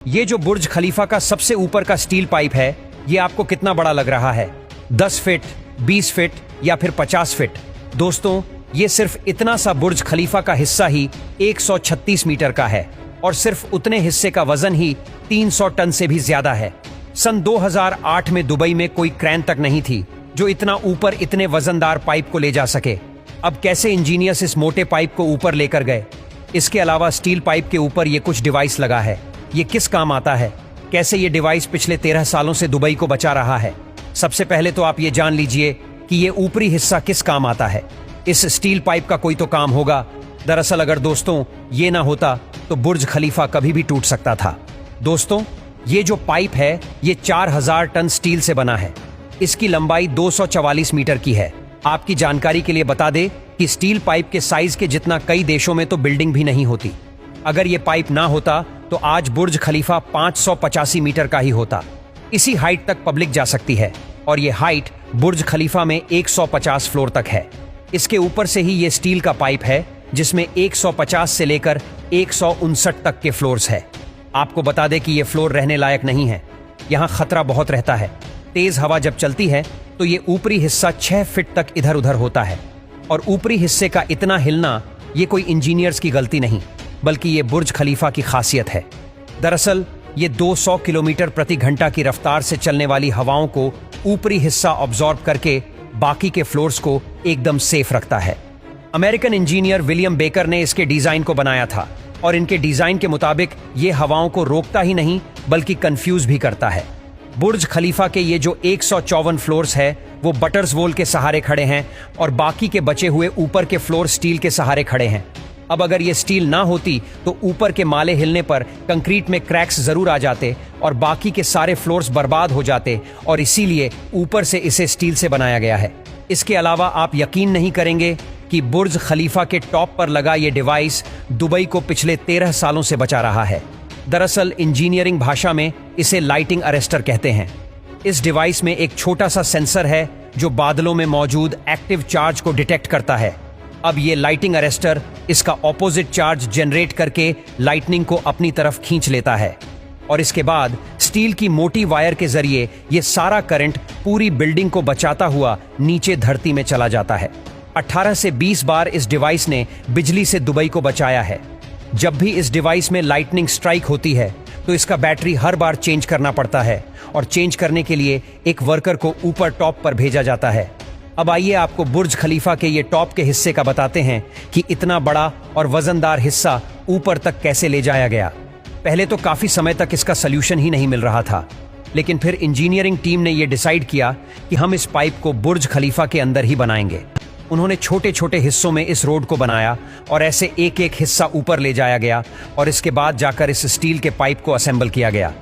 ये जो बुर्ज खलीफा का सबसे ऊपर का स्टील पाइप है, ये आपको कितना बड़ा लग रहा है? 10 फीट, 20 फीट या फिर 50 फीट? दोस्तों, ये सिर्फ इतना सा बुर्ज खलीफा का हिस्सा ही 136 मीटर का है और सिर्फ उतने हिस्से का वजन ही 300 टन से भी ज्यादा है। सन 2008 में दुबई में कोई क्रेन तक नहीं थी जो इतना ऊपर इतने वजनदार पाइप को ले जा सके। अब कैसे इंजीनियर्स इस मोटे पाइप को ऊपर लेकर गए? इसके अलावा स्टील पाइप के ऊपर ये कुछ डिवाइस लगा है। ये किस काम आता है? कैसे ये डिवाइस पिछले 13 सालों से दुबई को बचा रहा है? सबसे पहले तो आप ये जान लीजिए कि ये ऊपरी हिस्सा किस काम आता है। इस स्टील पाइप का कोई तो काम होगा। दरअसल अगर दोस्तों ये ना होता तो बुर्ज खलीफा कभी भी टूट सकता था। दोस्तों, ये जो पाइप है ये 4000 टन स्टील से बना है। इसकी लंबाई 244 मीटर की है। आपकी जानकारी के लिए बता दे कि स्टील पाइप के साइज के जितना कई देशों में तो बिल्डिंग भी नहीं होती। अगर ये पाइप ना होता तो आज बुर्ज खलीफा 585 मीटर का ही होता। इसी हाइट तक पब्लिक जा सकती है और ये हाइट बुर्ज खलीफा में 150 फ्लोर तक है। इसके ऊपर से ही ये स्टील का पाइप है जिसमें 150 से लेकर 159 तक के फ्लोर्स है। आपको बता दें कि ये फ्लोर रहने लायक नहीं है। यहाँ खतरा बहुत रहता है। तेज हवा जब चलती है तो ये ऊपरी हिस्सा 6 फीट तक इधर उधर होता है और ऊपरी हिस्से का इतना हिलना ये कोई इंजीनियर्स की गलती नहीं बल्कि ये बुर्ज खलीफा की खासियत है। दरअसल ये 200 किलोमीटर प्रति घंटा की रफ्तार से चलने वाली हवाओं को ऊपरी हिस्सा ऑब्जॉर्ब करके बाकी के फ्लोर्स को एकदम सेफ रखता है। अमेरिकन इंजीनियर विलियम बेकर ने इसके डिजाइन को बनाया था और इनके डिजाइन के मुताबिक ये हवाओं को रोकता ही नहीं बल्कि कंफ्यूज भी करता है। बुर्ज खलीफा के ये जो 154 फ्लोर्स है वो बटर्स वॉल के सहारे खड़े हैं और बाकी के बचे हुए ऊपर के फ्लोर स्टील के सहारे खड़े हैं। अब अगर ये स्टील ना होती तो ऊपर के माले हिलने पर कंक्रीट में क्रैक्स जरूर आ जाते और बाकी के सारे फ्लोर्स बर्बाद हो जाते और इसीलिए ऊपर से इसे स्टील से बनाया गया है। इसके अलावा आप यकीन नहीं करेंगे कि बुर्ज खलीफा के टॉप पर लगा ये डिवाइस दुबई को पिछले 13 सालों से बचा रहा है। दरअसल इंजीनियरिंग भाषा में इसे लाइटिंग अरेस्टर कहते हैं। इस डिवाइस में एक छोटा सा सेंसर है जो बादलों में मौजूद एक्टिव चार्ज को डिटेक्ट करता है। अब ये लाइटिंग अरेस्टर इसका ऑपोजिट चार्ज जनरेट करके लाइटनिंग को अपनी तरफ खींच लेता है और इसके बाद स्टील की मोटी वायर के जरिए ये सारा करंट पूरी बिल्डिंग को बचाता हुआ नीचे धरती में चला जाता है। 18 से 20 बार इस डिवाइस ने बिजली से दुबई को बचाया है। जब भी इस डिवाइस में लाइटनिंग स्ट्राइक होती है तो इसका बैटरी हर बार चेंज करना पड़ता है और चेंज करने के लिए एक वर्कर को ऊपर टॉप पर भेजा जाता है। अब आइए आपको बुर्ज खलीफा के ये टॉप के हिस्से का बताते हैं कि इतना बड़ा और वजनदार हिस्सा ऊपर तक कैसे ले जाया गया। पहले तो काफी समय तक इसका सल्यूशन ही नहीं मिल रहा था, लेकिन फिर इंजीनियरिंग टीम ने यह डिसाइड किया कि हम इस पाइप को बुर्ज खलीफा के अंदर ही बनाएंगे। उन्होंने छोटे छोटे हिस्सों में इस रोड को बनाया और ऐसे एक एक हिस्सा ऊपर ले जाया गया और इसके बाद जाकर इस स्टील के पाइप को असेंबल किया गया।